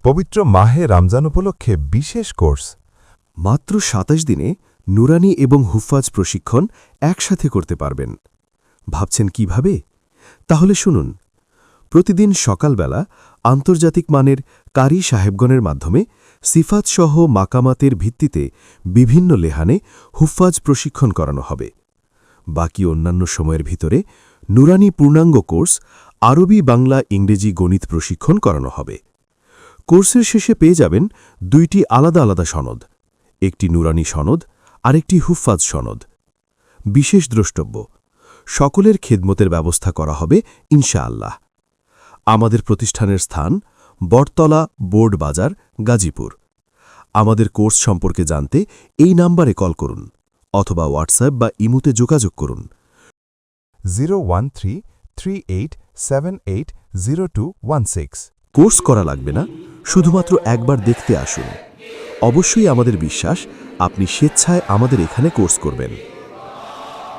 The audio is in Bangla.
পবিত্র মাহে রমজান উপলক্ষে বিশেষ কোর্স। মাত্র ২৭ দিনে নুরানি এবং হুফাজ প্রশিক্ষণ একসাথে করতে পারবেন। ভাবছেন কিভাবে? তাহলে শুনুন। প্রতিদিন সকালবেলা আন্তর্জাতিক মানের কারি সাহেবগণের মাধ্যমে সিফাতসহ মাকামাতের ভিত্তিতে বিভিন্ন লেহানে হুফাজ প্রশিক্ষণ করানো হবে। বাকি অন্যান্য সময়ের ভিতরে নুরানি পূর্ণাঙ্গ কোর্স আরবি, বাংলা, ইংরেজি, গণিত প্রশিক্ষণ করানো হবে। কোর্সের শেষে পেয়ে যাবেন ২টি আলাদা আলাদা সনদ, একটি নুরানি সনদ আর একটি হুফাজ সনদ। বিশেষ দ্রষ্টব্য, সকলের খেদমতের ব্যবস্থা করা হবে ইনশাআল্লাহ। আমাদের প্রতিষ্ঠানের স্থান বটতলা, বোর্ড বাজার, গাজীপুর। আমাদের কোর্স সম্পর্কে জানতে এই নাম্বারে কল করুন অথবা হোয়াটসঅ্যাপ বা ইমোতে যোগাযোগ করুন। 01338780216। কোর্স করা লাগবে না, শুধুমাত্র একবার দেখতে আসুন। অবশ্যই আমাদের বিশ্বাস আপনি স্বেচ্ছায় আমাদের এখানে কোর্স করবেন।